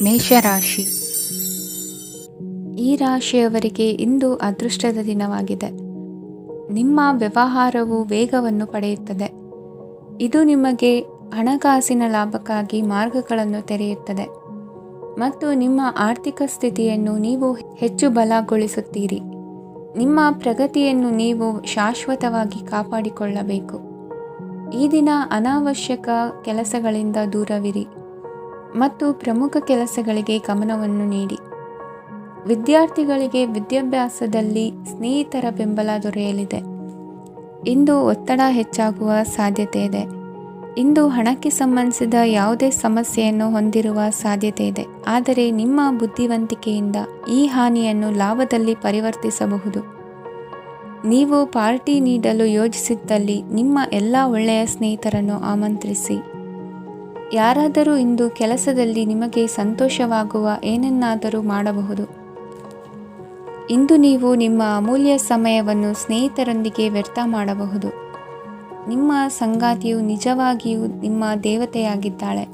ಮೇಷರಾಶಿ. ಈ ರಾಶಿಯವರಿಗೆ ಇಂದು ಅದೃಷ್ಟದ ದಿನವಾಗಿದೆ. ನಿಮ್ಮ ವ್ಯವಹಾರವು ವೇಗವನ್ನು ಪಡೆಯುತ್ತದೆ. ಇದು ನಿಮಗೆ ಹಣಕಾಸಿನ ಲಾಭಕ್ಕಾಗಿ ಮಾರ್ಗಗಳನ್ನು ತೆರೆಯುತ್ತದೆ ಮತ್ತು ನಿಮ್ಮ ಆರ್ಥಿಕ ಸ್ಥಿತಿಯನ್ನು ನೀವು ಹೆಚ್ಚು ಬಲಗೊಳಿಸುತ್ತೀರಿ. ನಿಮ್ಮ ಪ್ರಗತಿಯನ್ನು ನೀವು ಶಾಶ್ವತವಾಗಿ ಕಾಪಾಡಿಕೊಳ್ಳಬೇಕು. ಈ ದಿನ ಅನಾವಶ್ಯಕ ಕೆಲಸಗಳಿಂದ ದೂರವಿರಿ ಮತ್ತು ಪ್ರಮುಖ ಕೆಲಸಗಳಿಗೆ ಗಮನವನ್ನು ನೀಡಿ. ವಿದ್ಯಾರ್ಥಿಗಳಿಗೆ ವಿದ್ಯಾಭ್ಯಾಸದಲ್ಲಿ ಸ್ನೇಹಿತರ ಬೆಂಬಲ ದೊರೆಯಲಿದೆ. ಇಂದು ಒತ್ತಡ ಹೆಚ್ಚಾಗುವ ಸಾಧ್ಯತೆ ಇದೆ. ಇಂದು ಹಣಕ್ಕೆ ಸಂಬಂಧಿಸಿದ ಯಾವುದೇ ಸಮಸ್ಯೆಯನ್ನು ಹೊಂದಿರುವ ಸಾಧ್ಯತೆ ಇದೆ, ಆದರೆ ನಿಮ್ಮ ಬುದ್ಧಿವಂತಿಕೆಯಿಂದ ಈ ಹಾನಿಯನ್ನು ಲಾಭದಲ್ಲಿ ಪರಿವರ್ತಿಸಬಹುದು. ನೀವು ಪಾರ್ಟಿ ನೀಡಲು ಯೋಜಿಸಿದ್ದಲ್ಲಿ ನಿಮ್ಮ ಎಲ್ಲ ಒಳ್ಳೆಯ ಸ್ನೇಹಿತರನ್ನು ಆಮಂತ್ರಿಸಿ. ಯಾರಾದರೂ ಇಂದು ಕೆಲಸದಲ್ಲಿ ನಿಮಗೆ ಸಂತೋಷವಾಗುವ ಏನನ್ನಾದರೂ ಮಾಡಬಹುದು. ಇಂದು ನೀವು ನಿಮ್ಮ ಅಮೂಲ್ಯ ಸಮಯವನ್ನು ಸ್ನೇಹಿತರೊಂದಿಗೆ ವ್ಯರ್ಥ ಮಾಡಬಹುದು. ನಿಮ್ಮ ಸಂಗಾತಿಯು ನಿಜವಾಗಿಯೂ ನಿಮ್ಮ ದೇವತೆಯಾಗಿದ್ದಾಳೆ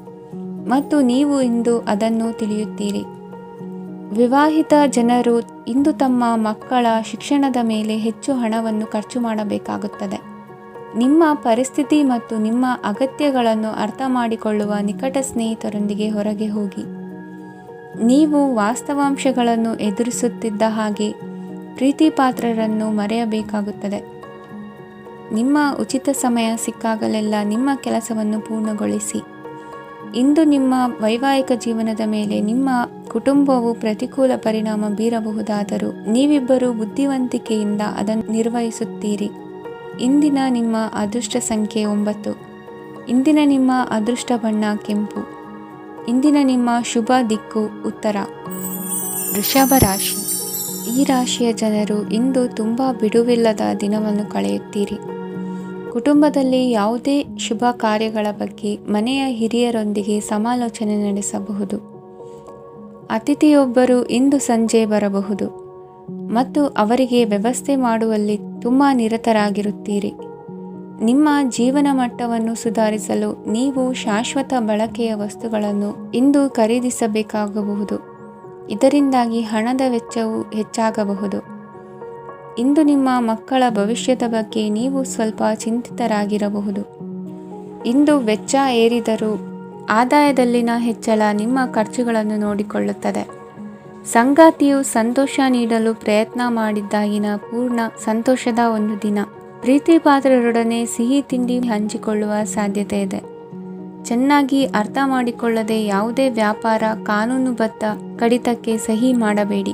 ಮತ್ತು ನೀವು ಇಂದು ಅದನ್ನು ತಿಳಿಯುತ್ತೀರಿ. ವಿವಾಹಿತ ಜನರು ಇಂದು ತಮ್ಮ ಮಕ್ಕಳ ಶಿಕ್ಷಣದ ಮೇಲೆ ಹೆಚ್ಚು ಹಣವನ್ನು ಖರ್ಚು ಮಾಡಬೇಕಾಗುತ್ತದೆ. ನಿಮ್ಮ ಪರಿಸ್ಥಿತಿ ಮತ್ತು ನಿಮ್ಮ ಅಗತ್ಯಗಳನ್ನು ಅರ್ಥ ಮಾಡಿಕೊಳ್ಳುವ ನಿಕಟ ಸ್ನೇಹಿತರೊಂದಿಗೆ ಹೊರಗೆ ಹೋಗಿ. ನೀವು ವಾಸ್ತವಾಂಶಗಳನ್ನು ಎದುರಿಸುತ್ತಿದ್ದ ಹಾಗೆ ಪ್ರೀತಿಪಾತ್ರರನ್ನು ಮರೆಯಬೇಕಾಗುತ್ತದೆ. ನಿಮ್ಮ ಉಚಿತ ಸಮಯ ಸಿಕ್ಕಾಗಲೆಲ್ಲ ನಿಮ್ಮ ಕೆಲಸವನ್ನು ಪೂರ್ಣಗೊಳಿಸಿ. ಇಂದು ನಿಮ್ಮ ವೈವಾಹಿಕ ಜೀವನದ ಮೇಲೆ ನಿಮ್ಮ ಕುಟುಂಬವು ಪ್ರತಿಕೂಲ ಪರಿಣಾಮ ಬೀರಬಹುದಾದರೂ ನೀವಿಬ್ಬರು ಬುದ್ಧಿವಂತಿಕೆಯಿಂದ ಅದನ್ನು ನಿರ್ವಹಿಸುತ್ತೀರಿ. ಇಂದಿನ ನಿಮ್ಮ ಅದೃಷ್ಟ ಸಂಖ್ಯೆ 9. ಇಂದಿನ ನಿಮ್ಮ ಅದೃಷ್ಟ ಬಣ್ಣ ಕೆಂಪು. ಇಂದಿನ ನಿಮ್ಮ ಶುಭ ದಿಕ್ಕು ಉತ್ತರ. ವೃಷಭ ರಾಶಿ. ಈ ರಾಶಿಯ ಜನರು ಇಂದು ತುಂಬ ಬಿಡುವಿಲ್ಲದ ದಿನವನ್ನು ಕಳೆಯುತ್ತೀರಿ. ಕುಟುಂಬದಲ್ಲಿ ಯಾವುದೇ ಶುಭ ಕಾರ್ಯಗಳ ಬಗ್ಗೆ ಮನೆಯ ಹಿರಿಯರೊಂದಿಗೆ ಸಮಾಲೋಚನೆ ನಡೆಸಬಹುದು. ಅತಿಥಿಯೊಬ್ಬರು ಇಂದು ಸಂಜೆ ಬರಬಹುದು ಮತ್ತು ಅವರಿಗೆ ವ್ಯವಸ್ಥೆ ಮಾಡುವಲ್ಲಿ ತುಂಬ ನಿರತರಾಗಿರುತ್ತೀರಿ. ನಿಮ್ಮ ಜೀವನ ಮಟ್ಟವನ್ನು ಸುಧಾರಿಸಲು ನೀವು ಶಾಶ್ವತ ಬಳಕೆಯ ವಸ್ತುಗಳನ್ನು ಇಂದು ಖರೀದಿಸಬೇಕಾಗಬಹುದು. ಇದರಿಂದಾಗಿ ಹಣದ ವೆಚ್ಚವು ಹೆಚ್ಚಾಗಬಹುದು. ಇಂದು ನಿಮ್ಮ ಮಕ್ಕಳ ಭವಿಷ್ಯದ ಬಗ್ಗೆ ನೀವು ಸ್ವಲ್ಪ ಚಿಂತಿತರಾಗಿರಬಹುದು. ಇಂದು ವೆಚ್ಚ ಏರಿದರೂ ಆದಾಯದಲ್ಲಿನ ಹೆಚ್ಚಳ ನಿಮ್ಮ ಖರ್ಚುಗಳನ್ನು ನೋಡಿಕೊಳ್ಳುತ್ತದೆ. ಸಂಗಾತಿಯು ಸಂತೋಷ ನೀಡಲು ಪ್ರಯತ್ನ ಮಾಡಿದ್ದಾಗಿನ ಪೂರ್ಣ ಸಂತೋಷದ ಒಂದು ದಿನ. ಪ್ರೀತಿಪಾತ್ರರೊಡನೆ ಸಿಹಿ ತಿಂಡಿ ಹಂಚಿಕೊಳ್ಳುವ ಸಾಧ್ಯತೆ ಇದೆ. ಚೆನ್ನಾಗಿ ಅರ್ಥ ಮಾಡಿಕೊಳ್ಳದೆ ಯಾವುದೇ ವ್ಯಾಪಾರ ಕಾನೂನುಬದ್ಧ ಕಡಿತಕ್ಕೆ ಸಹಿ ಮಾಡಬೇಡಿ.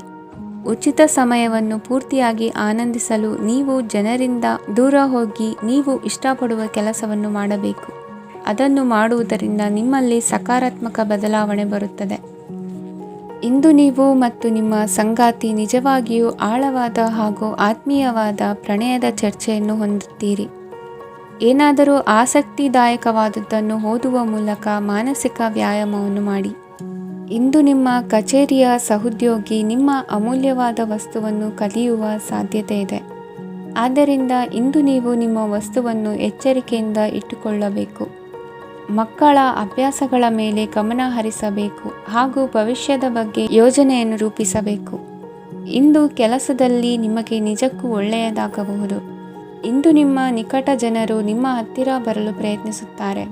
ಉಚಿತ ಸಮಯವನ್ನು ಪೂರ್ತಿಯಾಗಿ ಆನಂದಿಸಲು ನೀವು ಜನರಿಂದ ದೂರ ಹೋಗಿ ನೀವು ಇಷ್ಟಪಡುವ ಕೆಲಸವನ್ನು ಮಾಡಬೇಕು. ಅದನ್ನು ಮಾಡುವುದರಿಂದ ನಿಮ್ಮಲ್ಲಿ ಸಕಾರಾತ್ಮಕ ಬದಲಾವಣೆ ಬರುತ್ತದೆ. ಇಂದು ನೀವು ಮತ್ತು ನಿಮ್ಮ ಸಂಗಾತಿ ನಿಜವಾಗಿಯೂ ಆಳವಾದ ಹಾಗೂ ಆತ್ಮೀಯವಾದ ಪ್ರಣಯದ ಚರ್ಚೆಯನ್ನು ಹೊಂದುತ್ತೀರಿ. ಏನಾದರೂ ಆಸಕ್ತಿದಾಯಕವಾದದ್ದನ್ನು ಓದುವ ಮೂಲಕ ಮಾನಸಿಕ ವ್ಯಾಯಾಮವನ್ನು ಮಾಡಿ. ಇಂದು ನಿಮ್ಮ ಕಚೇರಿಯ ಸಹೋದ್ಯೋಗಿ ನಿಮ್ಮ ಅಮೂಲ್ಯವಾದ ವಸ್ತುವನ್ನು ಕದಿಯುವ ಸಾಧ್ಯತೆ ಇದೆ. ಆದ್ದರಿಂದ ಇಂದು ನೀವು ನಿಮ್ಮ ವಸ್ತುವನ್ನು ಎಚ್ಚರಿಕೆಯಿಂದ ಇಟ್ಟುಕೊಳ್ಳಬೇಕು. ಮಕ್ಕಳ ಅಭ್ಯಾಸಗಳ ಮೇಲೆ ಗಮನ ಹರಿಸಬೇಕು ಹಾಗೂ ಭವಿಷ್ಯದ ಬಗ್ಗೆ ಯೋಜನೆಯನ್ನು ರೂಪಿಸಬೇಕು. ಇಂದು ಕೆಲಸದಲ್ಲಿ ನಿಮಗೆ ನಿಜಕ್ಕೂ ಒಳ್ಳೆಯದಾಗಬಹುದು. ಇಂದು ನಿಮ್ಮ ನಿಕಟ ಜನರು ನಿಮ್ಮ ಹತ್ತಿರ ಬರಲು ಪ್ರಯತ್ನಿಸುತ್ತಾರೆ,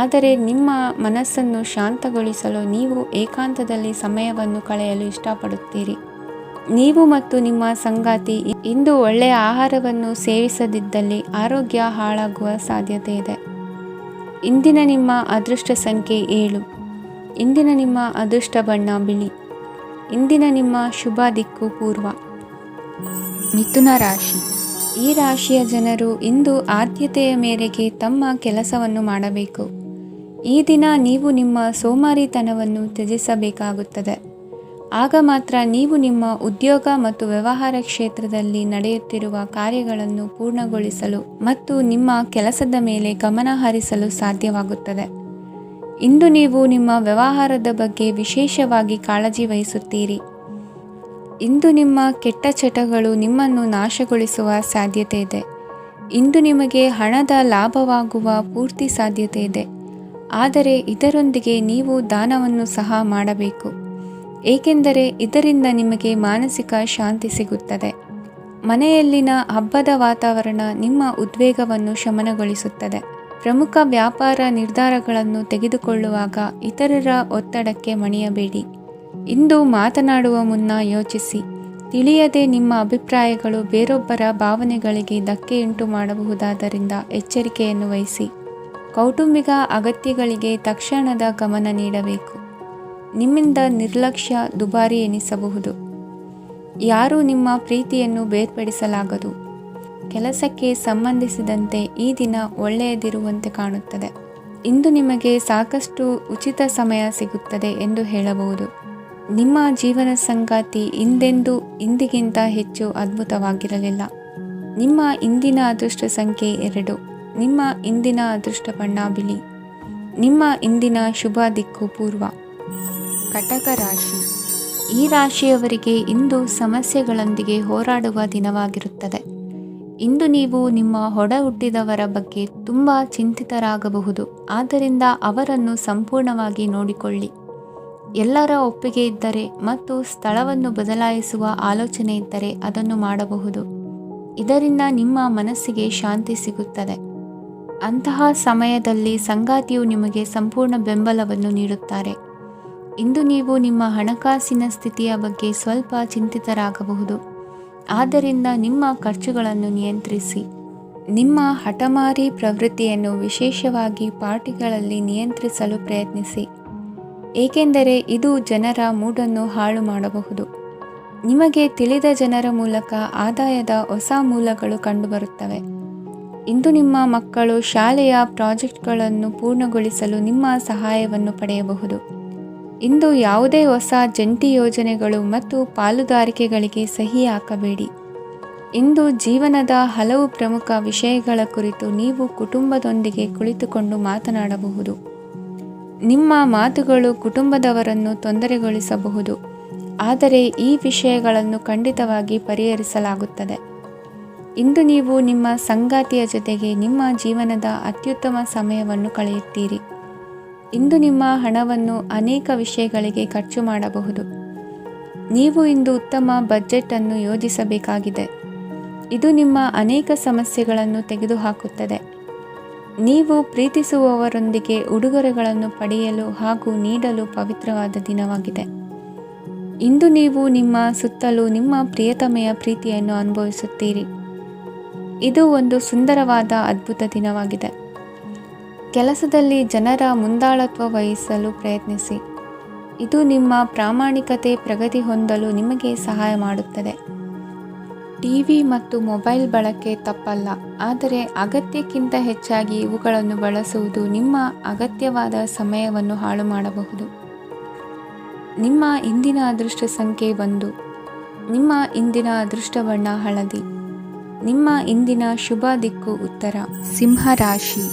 ಆದರೆ ನಿಮ್ಮ ಮನಸ್ಸನ್ನು ಶಾಂತಗೊಳಿಸಲು ನೀವು ಏಕಾಂತದಲ್ಲಿ ಸಮಯವನ್ನು ಕಳೆಯಲು ಇಷ್ಟಪಡುತ್ತೀರಿ. ನೀವು ಮತ್ತು ನಿಮ್ಮ ಸಂಗಾತಿ ಇಂದು ಒಳ್ಳೆಯ ಆಹಾರವನ್ನು ಸೇವಿಸದಿದ್ದಲ್ಲಿ ಆರೋಗ್ಯ ಹಾಳಾಗುವ ಸಾಧ್ಯತೆ ಇದೆ. ಇಂದಿನ ನಿಮ್ಮ ಅದೃಷ್ಟ ಸಂಖ್ಯೆ 7. ಇಂದಿನ ನಿಮ್ಮ ಅದೃಷ್ಟ ಬಣ್ಣ ಬಿಳಿ. ಇಂದಿನ ನಿಮ್ಮ ಶುಭ ದಿಕ್ಕು ಪೂರ್ವ. ಮಿಥುನ ರಾಶಿ. ಈ ರಾಶಿಯ ಜನರು ಇಂದು ಆದ್ಯತೆಯ ಮೇರೆಗೆ ತಮ್ಮ ಕೆಲಸವನ್ನು ಮಾಡಬೇಕು. ಈ ದಿನ ನೀವು ನಿಮ್ಮ ಸೋಮಾರಿತನವನ್ನು ತ್ಯಜಿಸಬೇಕಾಗುತ್ತದೆ. ಆಗ ಮಾತ್ರ ನೀವು ನಿಮ್ಮ ಉದ್ಯೋಗ ಮತ್ತು ವ್ಯವಹಾರ ಕ್ಷೇತ್ರದಲ್ಲಿ ನಡೆಯುತ್ತಿರುವ ಕಾರ್ಯಗಳನ್ನು ಪೂರ್ಣಗೊಳಿಸಲು ಮತ್ತು ನಿಮ್ಮ ಕೆಲಸದ ಮೇಲೆ ಗಮನ ಹರಿಸಲು ಸಾಧ್ಯವಾಗುತ್ತದೆ. ಇಂದು ನೀವು ನಿಮ್ಮ ವ್ಯವಹಾರದ ಬಗ್ಗೆ ವಿಶೇಷವಾಗಿ ಕಾಳಜಿ ವಹಿಸುತ್ತೀರಿ. ಇಂದು ನಿಮ್ಮ ಕೆಟ್ಟ ಚಟಗಳು ನಿಮ್ಮನ್ನು ನಾಶಗೊಳಿಸುವ ಸಾಧ್ಯತೆ ಇದೆ. ಇಂದು ನಿಮಗೆ ಹಣದ ಲಾಭವಾಗುವ ಪೂರ್ತಿ ಸಾಧ್ಯತೆ ಇದೆ. ಆದರೆ ಇದರೊಂದಿಗೆ ನೀವು ದಾನವನ್ನು ಸಹ ಮಾಡಬೇಕು, ಏಕೆಂದರೆ ಇದರಿಂದ ನಿಮಗೆ ಮಾನಸಿಕ ಶಾಂತಿ ಸಿಗುತ್ತದೆ. ಮನೆಯಲ್ಲಿನ ಹಬ್ಬದ ವಾತಾವರಣ ನಿಮ್ಮ ಉದ್ವೇಗವನ್ನು ಶಮನಗೊಳಿಸುತ್ತದೆ. ಪ್ರಮುಖ ವ್ಯಾಪಾರ ನಿರ್ಧಾರಗಳನ್ನು ತೆಗೆದುಕೊಳ್ಳುವಾಗ ಇತರರ ಒತ್ತಡಕ್ಕೆ ಮಣಿಯಬೇಡಿ. ಇಂದು ಮಾತನಾಡುವ ಮುನ್ನ ಯೋಚಿಸಿ. ತಿಳಿಯದೆ ನಿಮ್ಮ ಅಭಿಪ್ರಾಯಗಳು ಬೇರೊಬ್ಬರ ಭಾವನೆಗಳಿಗೆ ಧಕ್ಕೆಯುಂಟು ಮಾಡಬಹುದಾದ್ದರಿಂದ ಎಚ್ಚರಿಕೆಯನ್ನು ವಹಿಸಿ. ಕೌಟುಂಬಿಕ ಅಗತ್ಯಗಳಿಗೆ ತಕ್ಷಣದ ಗಮನ ನೀಡಬೇಕು. ನಿಮ್ಮಿಂದ ನಿರ್ಲಕ್ಷ್ಯ ದುಬಾರಿ ಎನಿಸಬಹುದು. ಯಾರೂ ನಿಮ್ಮ ಪ್ರೀತಿಯನ್ನು ಬೇರ್ಪಡಿಸಲಾಗದು. ಕೆಲಸಕ್ಕೆ ಸಂಬಂಧಿಸಿದಂತೆ ಈ ದಿನ ಒಳ್ಳೆಯದಿರುವಂತೆ ಕಾಣುತ್ತದೆ. ಇಂದು ನಿಮಗೆ ಸಾಕಷ್ಟು ಉಚಿತ ಸಮಯ ಸಿಗುತ್ತದೆ ಎಂದು ಹೇಳಬಹುದು. ನಿಮ್ಮ ಜೀವನ ಸಂಗಾತಿ ಇಂದೆಂದೂ ಇಂದಿಗಿಂತ ಹೆಚ್ಚು ಅದ್ಭುತವಾಗಿರಲಿಲ್ಲ. ನಿಮ್ಮ ಇಂದಿನ ಅದೃಷ್ಟ ಸಂಖ್ಯೆ 2. ನಿಮ್ಮ ಇಂದಿನ ಅದೃಷ್ಟ ಬಣ್ಣ ಬಿಳಿ. ನಿಮ್ಮ ಇಂದಿನ ಶುಭ ದಿಕ್ಕು ಪೂರ್ವ. ಕಟಕ ರಾಶಿ. ಈ ರಾಶಿಯವರಿಗೆ ಇಂದು ಸಮಸ್ಯೆಗಳೊಂದಿಗೆ ಹೋರಾಡುವ ದಿನವಾಗಿರುತ್ತದೆ. ಇಂದು ನೀವು ನಿಮ್ಮ ಒಡ ಹುಟ್ಟಿದವರ ಬಗ್ಗೆ ತುಂಬ ಚಿಂತಿತರಾಗಬಹುದು. ಆದ್ದರಿಂದ ಅವರನ್ನು ಸಂಪೂರ್ಣವಾಗಿ ನೋಡಿಕೊಳ್ಳಿ. ಎಲ್ಲರ ಒಪ್ಪಿಗೆ ಇದ್ದರೆ ಮತ್ತು ಸ್ಥಳವನ್ನು ಬದಲಾಯಿಸುವ ಆಲೋಚನೆ ಇದ್ದರೆ ಅದನ್ನು ಮಾಡಬಹುದು. ಇದರಿಂದ ನಿಮ್ಮ ಮನಸ್ಸಿಗೆ ಶಾಂತಿ ಸಿಗುತ್ತದೆ. ಅಂತಹ ಸಮಯದಲ್ಲಿ ಸಂಗಾತಿಯು ನಿಮಗೆ ಸಂಪೂರ್ಣ ಬೆಂಬಲವನ್ನು ನೀಡುತ್ತಾರೆ. ಇಂದು ನೀವು ನಿಮ್ಮ ಹಣಕಾಸಿನ ಸ್ಥಿತಿಯ ಬಗ್ಗೆ ಸ್ವಲ್ಪ ಚಿಂತಿತರಾಗಬಹುದು. ಆದ್ದರಿಂದ ನಿಮ್ಮ ಖರ್ಚುಗಳನ್ನು ನಿಯಂತ್ರಿಸಿ. ನಿಮ್ಮ ಹಠಮಾರಿ ಪ್ರವೃತ್ತಿಯನ್ನು ವಿಶೇಷವಾಗಿ ಪಾರ್ಟಿಗಳಲ್ಲಿ ನಿಯಂತ್ರಿಸಲು ಪ್ರಯತ್ನಿಸಿ, ಏಕೆಂದರೆ ಇದು ಜನರ ಮೂಡನ್ನು ಹಾಳು ಮಾಡಬಹುದು. ನಿಮಗೆ ತಿಳಿದ ಜನರ ಮೂಲಕ ಆದಾಯದ ಹೊಸ ಮೂಲಗಳು ಕಂಡುಬರುತ್ತವೆ. ಇಂದು ನಿಮ್ಮ ಮಕ್ಕಳು ಶಾಲೆಯ ಪ್ರಾಜೆಕ್ಟ್ಗಳನ್ನು ಪೂರ್ಣಗೊಳಿಸಲು ನಿಮ್ಮ ಸಹಾಯವನ್ನು ಪಡೆಯಬಹುದು. ಇಂದು ಯಾವುದೇ ಹೊಸ ಜಂಟಿ ಯೋಜನೆಗಳು ಮತ್ತು ಪಾಲುದಾರಿಕೆಗಳಿಗೆ ಸಹಿ ಹಾಕಬೇಡಿ. ಇಂದು ಜೀವನದ ಹಲವು ಪ್ರಮುಖ ವಿಷಯಗಳ ಕುರಿತು ನೀವು ಕುಟುಂಬದೊಂದಿಗೆ ಕುಳಿತುಕೊಂಡು ಮಾತನಾಡಬಹುದು. ನಿಮ್ಮ ಮಾತುಗಳು ಕುಟುಂಬದವರನ್ನು ತೊಂದರೆಗೊಳಿಸಬಹುದು, ಆದರೆ ಈ ವಿಷಯಗಳನ್ನು ಖಂಡಿತವಾಗಿ ಪರಿಹರಿಸಲಾಗುತ್ತದೆ. ಇಂದು ನೀವು ನಿಮ್ಮ ಸಂಗಾತಿಯ ಜೊತೆಗೆ ನಿಮ್ಮ ಜೀವನದ ಅತ್ಯುತ್ತಮ ಸಮಯವನ್ನು ಕಳೆಯುತ್ತೀರಿ. ಇಂದು ನಿಮ್ಮ ಹಣವನ್ನು ಅನೇಕ ವಿಷಯಗಳಿಗೆ ಖರ್ಚು ಮಾಡಬಹುದು. ನೀವು ಇಂದು ಉತ್ತಮ ಬಜೆಟ್ ಅನ್ನು ಯೋಜಿಸಬೇಕಾಗಿದೆ. ಇದು ನಿಮ್ಮ ಅನೇಕ ಸಮಸ್ಯೆಗಳನ್ನು ತೆಗೆದುಹಾಕುತ್ತದೆ. ನೀವು ಪ್ರೀತಿಸುವವರೊಂದಿಗೆ ಉಡುಗೊರೆಗಳನ್ನು ಪಡೆಯಲು ಹಾಗೂ ನೀಡಲು ಪವಿತ್ರವಾದ ದಿನವಾಗಿದೆ. ಇಂದು ನೀವು ನಿಮ್ಮ ಸುತ್ತಲೂ ನಿಮ್ಮ ಪ್ರಿಯತಮೆಯ ಪ್ರೀತಿಯನ್ನು ಅನುಭವಿಸುತ್ತೀರಿ. ಇದು ಒಂದು ಸುಂದರವಾದ ಅದ್ಭುತ ದಿನವಾಗಿದೆ. ಕೆಲಸದಲ್ಲಿ ಜನರ ಮುಂದಾಳತ್ವ ವಹಿಸಲು ಪ್ರಯತ್ನಿಸಿ. ಇದು ನಿಮ್ಮ ಪ್ರಾಮಾಣಿಕತೆ ಪ್ರಗತಿ ಹೊಂದಲು ನಿಮಗೆ ಸಹಾಯ ಮಾಡುತ್ತದೆ. ಟಿವಿ ಮತ್ತು ಮೊಬೈಲ್ ಬಳಕೆ ತಪ್ಪಲ್ಲ, ಆದರೆ ಅಗತ್ಯಕ್ಕಿಂತ ಹೆಚ್ಚಾಗಿ ಇವುಗಳನ್ನು ಬಳಸುವುದು ನಿಮ್ಮ ಅಗತ್ಯವಾದ ಸಮಯವನ್ನು ಹಾಳು ಮಾಡಬಹುದು. ನಿಮ್ಮ ಇಂದಿನ ಅದೃಷ್ಟ ಸಂಖ್ಯೆ 1. ನಿಮ್ಮ ಇಂದಿನ ಅದೃಷ್ಟ ಬಣ್ಣ ಹಳದಿ. ನಿಮ್ಮ ಇಂದಿನ ಶುಭ ದಿಕ್ಕು ಉತ್ತರ. ಸಿಂಹ ರಾಶಿ.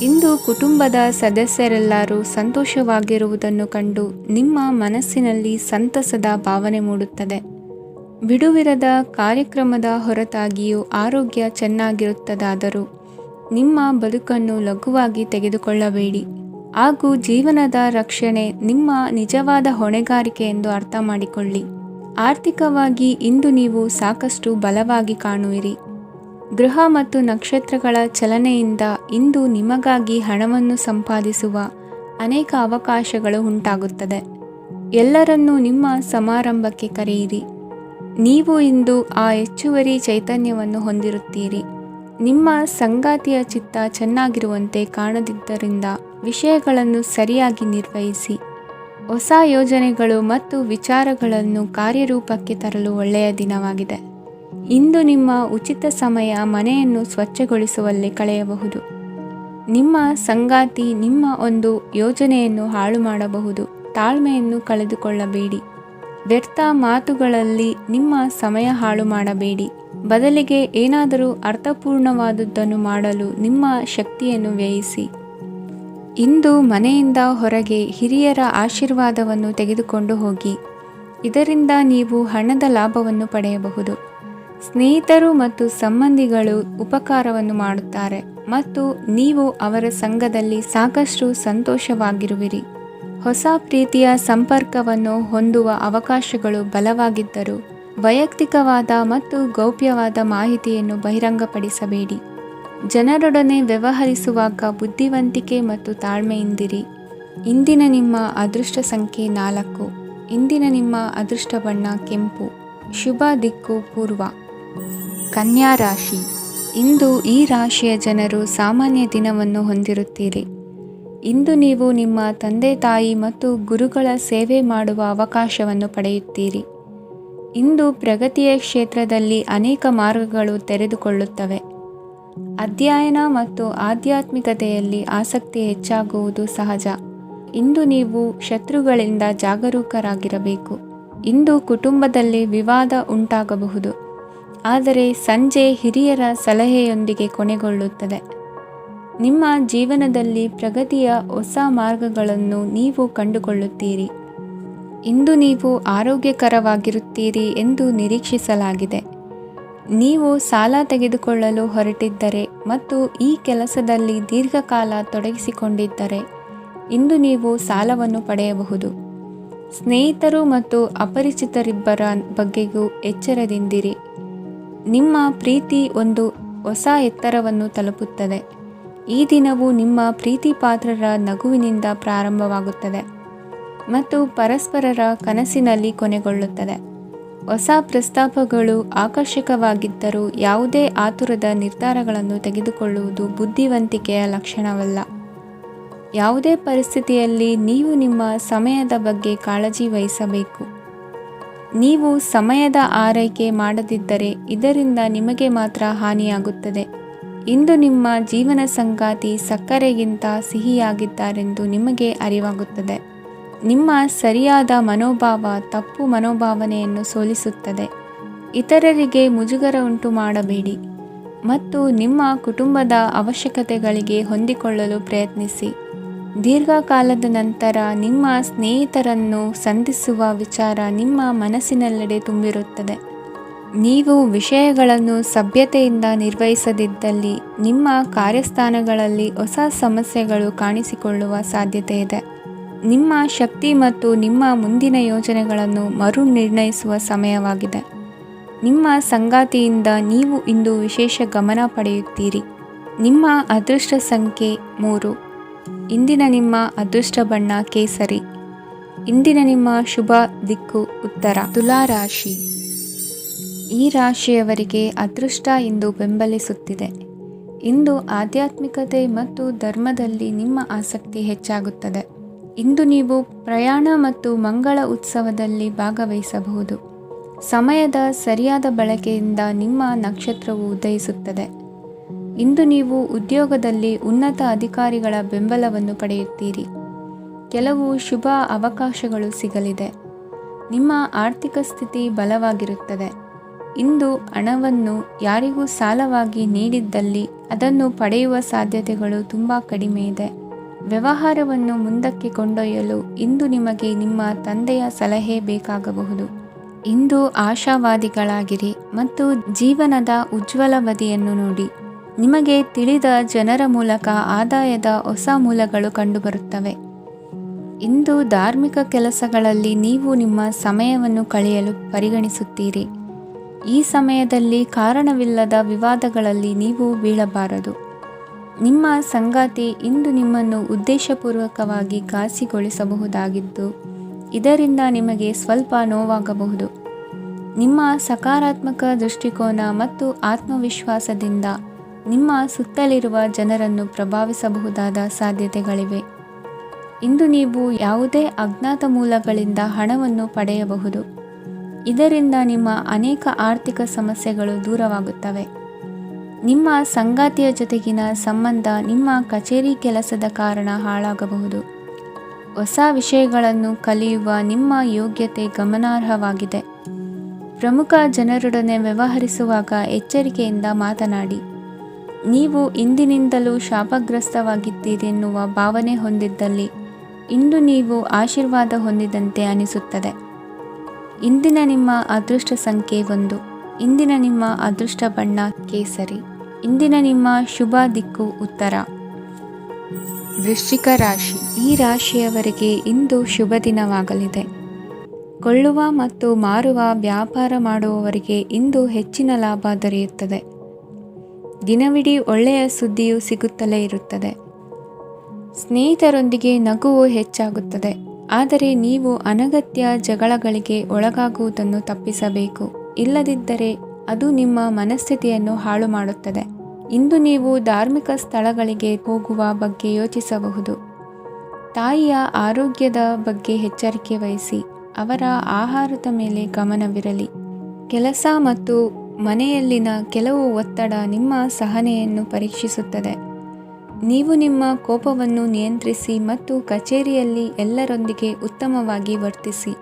ಇಂದು ಕುಟುಂಬದ ಸದಸ್ಯರೆಲ್ಲರೂ ಸಂತೋಷವಾಗಿರುವುದನ್ನು ಕಂಡು ನಿಮ್ಮ ಮನಸ್ಸಿನಲ್ಲಿ ಸಂತಸದ ಭಾವನೆ ಮೂಡುತ್ತದೆ. ಬಿಡುವಿರದ ಕಾರ್ಯಕ್ರಮದ ಹೊರತಾಗಿಯೂ ಆರೋಗ್ಯ ಚೆನ್ನಾಗಿರುತ್ತದಾದರೂ ನಿಮ್ಮ ಬದುಕನ್ನು ಲಘುವಾಗಿ ತೆಗೆದುಕೊಳ್ಳಬೇಡಿ ಹಾಗೂ ಜೀವನದ ರಕ್ಷಣೆ ನಿಮ್ಮ ನಿಜವಾದ ಹೊಣೆಗಾರಿಕೆ ಎಂದು ಅರ್ಥ ಮಾಡಿಕೊಳ್ಳಿ. ಆರ್ಥಿಕವಾಗಿ ಇಂದು ನೀವು ಸಾಕಷ್ಟು ಬಲವಾಗಿ ಕಾಣುವಿರಿ. ಗ್ರಹ ಮತ್ತು ನಕ್ಷತ್ರಗಳ ಚಲನೆಯಿಂದ ಇಂದು ನಿಮಗಾಗಿ ಹಣವನ್ನು ಸಂಪಾದಿಸುವ ಅನೇಕ ಅವಕಾಶಗಳು ಉಂಟಾಗುತ್ತದೆ. ಎಲ್ಲರನ್ನೂ ನಿಮ್ಮ ಸಮಾರಂಭಕ್ಕೆ ಕರೆಯಿರಿ. ನೀವು ಇಂದು ಆ ಹೆಚ್ಚುವರಿ ಚೈತನ್ಯವನ್ನು ಹೊಂದಿರುತ್ತೀರಿ. ನಿಮ್ಮ ಸಂಗಾತಿಯ ಚಿತ್ತ ಚೆನ್ನಾಗಿರುವಂತೆ ಕಾಣದಿದ್ದರಿಂದ ವಿಷಯಗಳನ್ನು ಸರಿಯಾಗಿ ನಿರ್ವಹಿಸಿ. ಹೊಸ ಯೋಜನೆಗಳು ಮತ್ತು ವಿಚಾರಗಳನ್ನು ಕಾರ್ಯರೂಪಕ್ಕೆ ತರಲು ಒಳ್ಳೆಯ ದಿನವಾಗಿದೆ. ಇಂದು ನಿಮ್ಮ ಉಚಿತ ಸಮಯ ಮನೆಯನ್ನು ಸ್ವಚ್ಛಗೊಳಿಸುವಲ್ಲಿ ಕಳೆಯಬಹುದು. ನಿಮ್ಮ ಸಂಗಾತಿ ನಿಮ್ಮ ಒಂದು ಯೋಜನೆಯನ್ನು ಹಾಳು ಮಾಡಬಹುದು. ತಾಳ್ಮೆಯನ್ನು ಕಳೆದುಕೊಳ್ಳಬೇಡಿ. ವ್ಯರ್ಥ ಮಾತುಗಳಲ್ಲಿ ನಿಮ್ಮ ಸಮಯ ಹಾಳು ಮಾಡಬೇಡಿ. ಬದಲಿಗೆ ಏನಾದರೂ ಅರ್ಥಪೂರ್ಣವಾದುದನ್ನು ಮಾಡಲು ನಿಮ್ಮ ಶಕ್ತಿಯನ್ನು ವ್ಯಯಿಸಿ. ಇಂದು ಮನೆಯಿಂದ ಹೊರಗೆ ಹಿರಿಯರ ಆಶೀರ್ವಾದವನ್ನು ತೆಗೆದುಕೊಂಡು ಹೋಗಿ. ಇದರಿಂದ ನೀವು ಹಣದ ಲಾಭವನ್ನು ಪಡೆಯಬಹುದು. ಸ್ನೇಹಿತರು ಮತ್ತು ಸಂಬಂಧಿಗಳು ಉಪಕಾರವನ್ನು ಮಾಡುತ್ತಾರೆ. ಮತ್ತು ನೀವು ಅವರ ಸಂಘದಲ್ಲಿ ಸಾಕಷ್ಟು ಸಂತೋಷವಾಗಿರುವಿರಿ. ಹೊಸ ಪ್ರೀತಿಯ ಸಂಪರ್ಕವನ್ನು ಹೊಂದುವ ಅವಕಾಶಗಳು ಬಲವಾಗಿದ್ದರೂ ವೈಯಕ್ತಿಕವಾದ ಮತ್ತು ಗೌಪ್ಯವಾದ ಮಾಹಿತಿಯನ್ನು ಬಹಿರಂಗಪಡಿಸಬೇಡಿ. ಜನರೊಡನೆ ವ್ಯವಹರಿಸುವಾಗ ಬುದ್ಧಿವಂತಿಕೆ ಮತ್ತು ತಾಳ್ಮೆಯಿಂದಿರಿ. ಇಂದಿನ ನಿಮ್ಮ ಅದೃಷ್ಟ ಸಂಖ್ಯೆ 4. ಇಂದಿನ ನಿಮ್ಮ ಅದೃಷ್ಟ ಬಣ್ಣ ಕೆಂಪು. ಶುಭ ದಿಕ್ಕು ಪೂರ್ವ. ಕನ್ಯಾ ರಾಶಿ. ಇಂದು ಈ ರಾಶಿಯ ಜನರು ಸಾಮಾನ್ಯ ದಿನವನ್ನು ಹೊಂದಿರುತ್ತೀರಿ. ಇಂದು ನೀವು ನಿಮ್ಮ ತಂದೆ ತಾಯಿ ಮತ್ತು ಗುರುಗಳ ಸೇವೆ ಮಾಡುವ ಅವಕಾಶವನ್ನು ಪಡೆಯುತ್ತೀರಿ. ಇಂದು ಪ್ರಗತಿಯ ಕ್ಷೇತ್ರದಲ್ಲಿ ಅನೇಕ ಮಾರ್ಗಗಳು ತೆರೆದುಕೊಳ್ಳುತ್ತವೆ. ಅಧ್ಯಯನ ಮತ್ತು ಆಧ್ಯಾತ್ಮಿಕತೆಯಲ್ಲಿ ಆಸಕ್ತಿ ಹೆಚ್ಚಾಗುವುದು ಸಹಜ. ಇಂದು ನೀವು ಶತ್ರುಗಳಿಂದ ಜಾಗರೂಕರಾಗಿರಬೇಕು. ಇಂದು ಕುಟುಂಬದಲ್ಲಿ ವಿವಾದ ಉಂಟಾಗಬಹುದು, ಆದರೆ ಸಂಜೆ ಹಿರಿಯರ ಸಲಹೆಯೊಂದಿಗೆ ಕೊನೆಗೊಳ್ಳುತ್ತದೆ. ನಿಮ್ಮ ಜೀವನದಲ್ಲಿ ಪ್ರಗತಿಯ ಹೊಸ ಮಾರ್ಗಗಳನ್ನು ನೀವು ಕಂಡುಕೊಳ್ಳುತ್ತೀರಿ. ಇಂದು ನೀವು ಆರೋಗ್ಯಕರವಾಗಿರುತ್ತೀರಿ ಎಂದು ನಿರೀಕ್ಷಿಸಲಾಗಿದೆ. ನೀವು ಸಾಲ ತೆಗೆದುಕೊಳ್ಳಲು ಹೊರಟಿದ್ದರೆ ಮತ್ತು ಈ ಕೆಲಸದಲ್ಲಿ ದೀರ್ಘಕಾಲ ತೊಡಗಿಸಿಕೊಂಡಿದ್ದರೆ ಇಂದು ನೀವು ಸಾಲವನ್ನು ಪಡೆಯಬಹುದು. ಸ್ನೇಹಿತರು ಮತ್ತು ಅಪರಿಚಿತರಿಬ್ಬರ ಬಗ್ಗೆಯೂ ಎಚ್ಚರದಿಂದಿರಿ. ನಿಮ್ಮ ಪ್ರೀತಿ ಒಂದು ಹೊಸ ಎತ್ತರವನ್ನು ತಲುಪುತ್ತದೆ. ಈ ದಿನವು ನಿಮ್ಮ ಪ್ರೀತಿ ಪಾತ್ರರ ನಗುವಿನಿಂದ ಪ್ರಾರಂಭವಾಗುತ್ತದೆ ಮತ್ತು ಪರಸ್ಪರರ ಕನಸಿನಲ್ಲಿ ಕೊನೆಗೊಳ್ಳುತ್ತದೆ. ಹೊಸ ಪ್ರಸ್ತಾಪಗಳು ಆಕರ್ಷಕವಾಗಿದ್ದರೂ ಯಾವುದೇ ಆತುರದ ನಿರ್ಧಾರಗಳನ್ನು ತೆಗೆದುಕೊಳ್ಳುವುದು ಬುದ್ಧಿವಂತಿಕೆಯ ಲಕ್ಷಣವಲ್ಲ. ಯಾವುದೇ ಪರಿಸ್ಥಿತಿಯಲ್ಲಿ ನೀವು ನಿಮ್ಮ ಸಮಯದ ಬಗ್ಗೆ ಕಾಳಜಿ ವಹಿಸಬೇಕು. ನೀವು ಸಮಯದ ಆರೈಕೆ ಮಾಡದಿದ್ದರೆ ಇದರಿಂದ ನಿಮಗೆ ಮಾತ್ರ ಹಾನಿಯಾಗುತ್ತದೆ. ಇಂದು ನಿಮ್ಮ ಜೀವನ ಸಂಗಾತಿ ಸಕ್ಕರೆಗಿಂತ ಸಿಹಿಯಾಗಿದ್ದಾರೆಂದು ನಿಮಗೆ ಅರಿವಾಗುತ್ತದೆ. ನಿಮ್ಮ ಸರಿಯಾದ ಮನೋಭಾವ ತಪ್ಪು ಮನೋಭಾವನೆಯನ್ನು ಸೋಲಿಸುತ್ತದೆ. ಇತರರಿಗೆ ಮುಜುಗರ ಉಂಟು ಮಾಡಬೇಡಿ ಮತ್ತು ನಿಮ್ಮ ಕುಟುಂಬದ ಅವಶ್ಯಕತೆಗಳಿಗೆ ಹೊಂದಿಕೊಳ್ಳಲು ಪ್ರಯತ್ನಿಸಿ. ದೀರ್ಘಕಾಲದ ನಂತರ ನಿಮ್ಮ ಸ್ನೇಹಿತರನ್ನು ಸಂಧಿಸುವ ವಿಚಾರ ನಿಮ್ಮ ಮನಸ್ಸಿನೆಲ್ಲೆಡೆ ತುಂಬಿರುತ್ತದೆ. ನೀವು ವಿಷಯಗಳನ್ನು ಸಭ್ಯತೆಯಿಂದ ನಿರ್ವಹಿಸದಿದ್ದಲ್ಲಿ ನಿಮ್ಮ ಕಾರ್ಯಸ್ಥಾನಗಳಲ್ಲಿ ಹೊಸ ಸಮಸ್ಯೆಗಳು ಕಾಣಿಸಿಕೊಳ್ಳುವ ಸಾಧ್ಯತೆ ಇದೆ. ನಿಮ್ಮ ಶಕ್ತಿ ಮತ್ತು ನಿಮ್ಮ ಮುಂದಿನ ಯೋಜನೆಗಳನ್ನು ಮರು ನಿರ್ಣಯಿಸುವ ಸಮಯವಾಗಿದೆ. ನಿಮ್ಮ ಸಂಗಾತಿಯಿಂದ ನೀವು ಇಂದು ವಿಶೇಷ ಗಮನ ಪಡೆಯುತ್ತೀರಿ. ನಿಮ್ಮ ಅದೃಷ್ಟ ಸಂಖ್ಯೆ 3. ಇಂದಿನ ನಿಮ್ಮ ಅದೃಷ್ಟ ಬಣ್ಣ ಕೇಸರಿ. ಇಂದಿನ ನಿಮ್ಮ ಶುಭ ದಿಕ್ಕು ಉತ್ತರ. ತುಲಾ ರಾಶಿ. ಈ ರಾಶಿಯವರಿಗೆ ಅದೃಷ್ಟ ಇಂದು ಬೆಂಬಲಿಸುತ್ತಿದೆ. ಇಂದು ಆಧ್ಯಾತ್ಮಿಕತೆ ಮತ್ತು ಧರ್ಮದಲ್ಲಿ ನಿಮ್ಮ ಆಸಕ್ತಿ ಹೆಚ್ಚಾಗುತ್ತದೆ. ಇಂದು ನೀವು ಪ್ರಯಾಣ ಮತ್ತು ಮಂಗಳ ಉತ್ಸವದಲ್ಲಿ ಭಾಗವಹಿಸಬಹುದು. ಸಮಯದ ಸರಿಯಾದ ಬಳಕೆಯಿಂದ ನಿಮ್ಮ ನಕ್ಷತ್ರವು ಉದಯಿಸುತ್ತದೆ. ಇಂದು ನೀವು ಉದ್ಯೋಗದಲ್ಲಿ ಉನ್ನತ ಅಧಿಕಾರಿಗಳ ಬೆಂಬಲವನ್ನು ಪಡೆಯುತ್ತೀರಿ. ಕೆಲವು ಶುಭ ಅವಕಾಶಗಳು ಸಿಗಲಿದೆ. ನಿಮ್ಮ ಆರ್ಥಿಕ ಸ್ಥಿತಿ ಬಲವಾಗಿರುತ್ತದೆ. ಇಂದು ಹಣವನ್ನು ಯಾರಿಗೂ ಸಾಲವಾಗಿ ನೀಡಿದ್ದಲ್ಲಿ ಅದನ್ನು ಪಡೆಯುವ ಸಾಧ್ಯತೆಗಳು ತುಂಬ ಕಡಿಮೆ ಇದೆ. ವ್ಯವಹಾರವನ್ನು ಮುಂದಕ್ಕೆ ಕೊಂಡೊಯ್ಯಲು ಇಂದು ನಿಮಗೆ ನಿಮ್ಮ ತಂದೆಯ ಸಲಹೆ ಬೇಕಾಗಬಹುದು. ಇಂದು ಆಶಾವಾದಿಗಳಾಗಿರಿ ಮತ್ತು ಜೀವನದ ಉಜ್ವಲ ಬದಿಯನ್ನು ನೋಡಿ. ನಿಮಗೆ ತಿಳಿದ ಜನರ ಮೂಲಕ ಆದಾಯದ ಹೊಸ ಮೂಲಗಳು ಕಂಡುಬರುತ್ತವೆ. ಇಂದು ಧಾರ್ಮಿಕ ಕೆಲಸಗಳಲ್ಲಿ ನೀವು ನಿಮ್ಮ ಸಮಯವನ್ನು ಕಳೆಯಲು ಪರಿಗಣಿಸುತ್ತೀರಿ. ಈ ಸಮಯದಲ್ಲಿ ಕಾರಣವಿಲ್ಲದ ವಿವಾದಗಳಲ್ಲಿ ನೀವು ಬೀಳಬಾರದು. ನಿಮ್ಮ ಸಂಗಾತಿ ಇಂದು ನಿಮ್ಮನ್ನು ಉದ್ದೇಶಪೂರ್ವಕವಾಗಿ ಘಾಸಿಗೊಳಿಸಬಹುದಾಗಿದ್ದು ಇದರಿಂದ ನಿಮಗೆ ಸ್ವಲ್ಪ ನೋವಾಗಬಹುದು. ನಿಮ್ಮ ಸಕಾರಾತ್ಮಕ ದೃಷ್ಟಿಕೋನ ಮತ್ತು ಆತ್ಮವಿಶ್ವಾಸದಿಂದ ನಿಮ್ಮ ಸುತ್ತಲಿರುವ ಜನರನ್ನು ಪ್ರಭಾವಿಸಬಹುದಾದ ಸಾಧ್ಯತೆಗಳಿವೆ. ಇಂದು ನೀವು ಯಾವುದೇ ಅಜ್ಞಾತ ಮೂಲಗಳಿಂದ ಹಣವನ್ನು ಪಡೆಯಬಹುದು. ಇದರಿಂದ ನಿಮ್ಮ ಅನೇಕ ಆರ್ಥಿಕ ಸಮಸ್ಯೆಗಳು ದೂರವಾಗುತ್ತವೆ. ನಿಮ್ಮ ಸಂಗಾತಿಯ ಜೊತೆಗಿನ ಸಂಬಂಧ ನಿಮ್ಮ ಕಚೇರಿ ಕೆಲಸದ ಕಾರಣ ಹಾಳಾಗಬಹುದು. ಹೊಸ ವಿಷಯಗಳನ್ನು ಕಲಿಯುವ ನಿಮ್ಮ ಯೋಗ್ಯತೆ ಗಮನಾರ್ಹವಾಗಿದೆ. ಪ್ರಮುಖ ಜನರೊಡನೆ ವ್ಯವಹರಿಸುವಾಗ ಎಚ್ಚರಿಕೆಯಿಂದ ಮಾತನಾಡಿ. ನೀವು ಇಂದಿನಿಂದಲೂ ಶಾಪಗ್ರಸ್ತವಾಗಿದ್ದೀರೆನ್ನುವ ಭಾವನೆ ಹೊಂದಿದ್ದಲ್ಲಿ ಇಂದು ನೀವು ಆಶೀರ್ವಾದ ಹೊಂದಿದಂತೆ ಅನಿಸುತ್ತದೆ. ಇಂದಿನ ನಿಮ್ಮ ಅದೃಷ್ಟ ಸಂಖ್ಯೆ 1. ಇಂದಿನ ನಿಮ್ಮ ಅದೃಷ್ಟ ಬಣ್ಣ ಕೇಸರಿ. ಇಂದಿನ ನಿಮ್ಮ ಶುಭ ದಿಕ್ಕು ಉತ್ತರ. ವೃಶ್ಚಿಕ ರಾಶಿ. ಈ ರಾಶಿಯವರಿಗೆ ಇಂದು ಶುಭ ದಿನವಾಗಲಿದೆ. ಕೊಳ್ಳುವ ಮತ್ತು ಮಾರುವ ವ್ಯಾಪಾರ ಮಾಡುವವರಿಗೆ ಇಂದು ಹೆಚ್ಚಿನ ಲಾಭ ದೊರೆಯುತ್ತದೆ. ದಿನವಿಡೀ ಒಳ್ಳೆಯ ಸುದ್ದಿಯು ಸಿಗುತ್ತಲೇ ಇರುತ್ತದೆ. ಸ್ನೇಹಿತರೊಂದಿಗೆ ನಗುವು ಹೆಚ್ಚಾಗುತ್ತದೆ. ಆದರೆ ನೀವು ಅನಗತ್ಯ ಜಗಳಗಳಿಗೆ ಒಳಗಾಗುವುದನ್ನು ತಪ್ಪಿಸಬೇಕು. ಇಲ್ಲದಿದ್ದರೆ ಅದು ನಿಮ್ಮ ಮನಸ್ಥಿತಿಯನ್ನು ಹಾಳು ಮಾಡುತ್ತದೆ. ಇಂದು ನೀವು ಧಾರ್ಮಿಕ ಸ್ಥಳಗಳಿಗೆ ಹೋಗುವ ಬಗ್ಗೆ ಯೋಚಿಸಬಹುದು. ತಾಯಿಯ ಆರೋಗ್ಯದ ಬಗ್ಗೆ ಎಚ್ಚರಿಕೆ ವಹಿಸಿ. ಅವರ ಆಹಾರದ ಮೇಲೆ ಗಮನವಿರಲಿ. ಕೆಲಸ ಮತ್ತು ಮನೆಯಲ್ಲಿನ ಕೆಲವು ಒತ್ತಡ ನಿಮ್ಮ ಸಹನೆಯನ್ನು ಪರೀಕ್ಷಿಸುತ್ತದೆ. ನೀವು ನಿಮ್ಮ ಕೋಪವನ್ನು ನಿಯಂತ್ರಿಸಿ ಮತ್ತು ಕಚೇರಿಯಲ್ಲಿ ಎಲ್ಲರೊಂದಿಗೆ ಉತ್ತಮವಾಗಿ ವರ್ತಿಸಿ.